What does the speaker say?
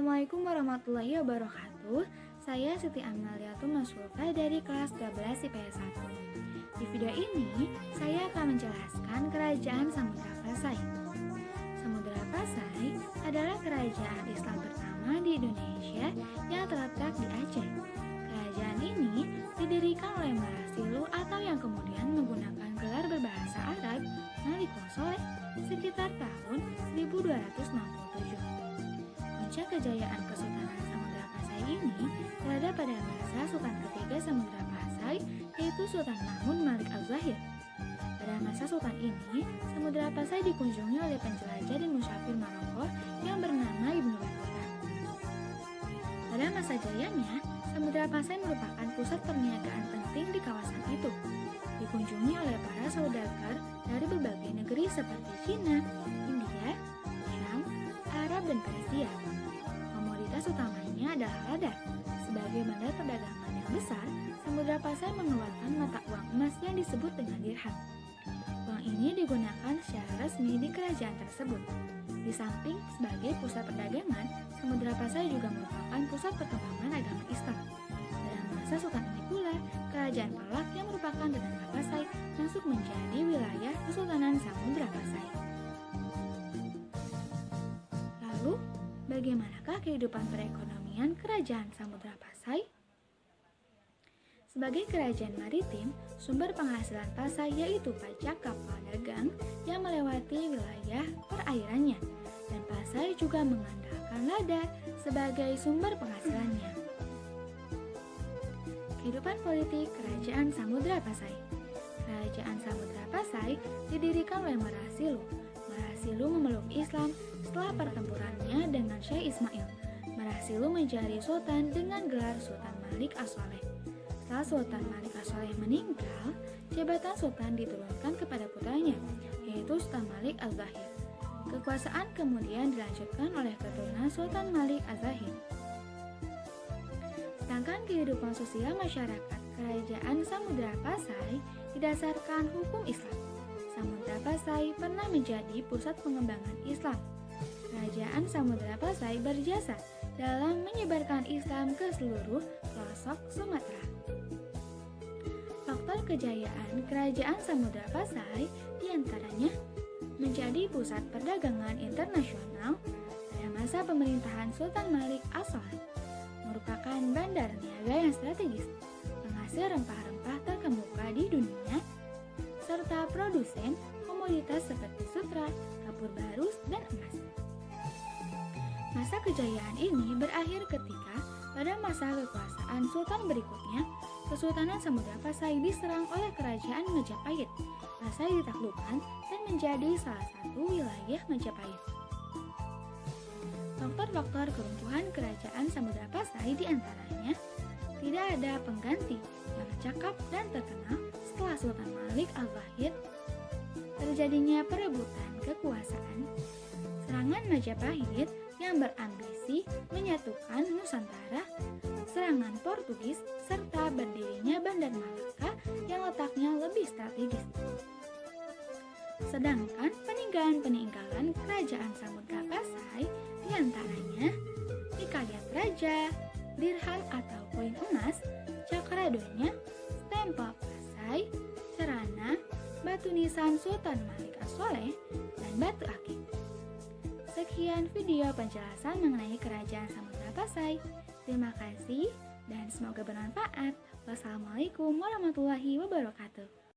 Assalamualaikum warahmatullahi wabarakatuh. Saya Siti Amaliatul Masrufah dari kelas 12 IPS 1. Di video ini, saya akan menjelaskan Kerajaan Samudra Pasai. Samudra Pasai adalah kerajaan Islam pertama di Indonesia yang terletak di Aceh. Kerajaan ini didirikan oleh Marasilu atau yang kemudian menggunakan gelar berbahasa Arab Malik Wasoleh sekitar tahun 1267. Puncak kejayaan Kesultanan Samudra Pasai ini berada pada masa Sultan ketiga Samudra Pasai, yaitu Sultan Mahmud Malik Al-Zahir. Pada masa Sultan ini, Samudra Pasai dikunjungi oleh penjelajah dan musafir Maroko yang bernama Ibnu Battuta. Pada masa jayanya, Samudra Pasai merupakan pusat perniagaan penting di kawasan itu. Dikunjungi oleh para saudagar dari berbagai negeri seperti Cina, India, Syam, Arab, dan Persia. Komoditas utamanya adalah lada. Sebagai bandar perdagangan yang besar, Samudra Pasai mengeluarkan mata uang emas yang disebut dengan dirham. Uang ini digunakan secara resmi di kerajaan tersebut. Di samping sebagai pusat perdagangan, Samudra Pasai juga merupakan pusat perkembangan agama Islam. Pada masa Sultan ini pula, Kerajaan Palak yang merupakan tetangga Pasai masuk menjadi wilayah Kesultanan Samudra Pasai. Lalu, bagaimanakah kehidupan perekonomian Kerajaan Samudra Pasai? Sebagai kerajaan maritim, sumber penghasilan Pasai yaitu pajak kapal dagang yang melewati wilayah perairannya, dan Pasai juga mengandalkan lada sebagai sumber penghasilannya. Kehidupan politik Kerajaan Samudra Pasai. Kerajaan Samudra Pasai didirikan oleh Marasilu. Marasilu memeluk Islam setelah pertempurannya dengan Syekh Ismail. Marasilu menjadi sultan dengan gelar Sultan Malik As-Saleh. Setelah Sultan Malik As-Saleh meninggal, jabatan sultan diturunkan kepada putranya, yaitu Sultan Malik Al-Zahir. Kekuasaan kemudian dilanjutkan oleh keturunan Sultan Malik Az-Zahir. Sedangkan kehidupan sosial masyarakat Kerajaan Samudra Pasai didasarkan hukum Islam. Samudra Pasai pernah menjadi pusat pengembangan Islam. Kerajaan Samudra Pasai berjasa dalam menyebarkan Islam ke seluruh pelosok Sumatera. Faktor kejayaan Kerajaan Samudra Pasai diantaranya menjadi pusat perdagangan internasional pada masa pemerintahan Sultan Malik As-Saleh, merupakan bandar niaga yang strategis, penghasil rempah-rempah terkemuka di dunia, serta produsen komoditas seperti sutra, kapur barus, dan emas. Masa kejayaan ini berakhir ketika pada masa kekuasaan sultan berikutnya, Kesultanan Samudra Pasai diserang oleh Kerajaan Majapahit. Pasai ditaklukkan dan menjadi salah satu wilayah Majapahit. Faktor-faktor keruntuhan Kerajaan Samudra Pasai diantaranya tidak ada pengganti yang cakap dan terkenal setelah Sultan Malik Al-Zahir, terjadinya perebutan kekuasaan, serangan Majapahit yang berambisi menyatukan Nusantara, serangan Portugis, serta berdirinya Bandar Malaka yang letaknya lebih strategis. Sedangkan peninggalan-peninggalan Kerajaan Samudra Pasai diantaranya Hikayat Raja, dirham atau koin emas, cakradonya, stempel Pasai, cerana, batu nisan Sultan Malik As-Saleh, dan batu akik. Sekian video penjelasan mengenai Kerajaan Samudra Pasai. Terima kasih dan semoga bermanfaat. Wassalamualaikum warahmatullahi wabarakatuh.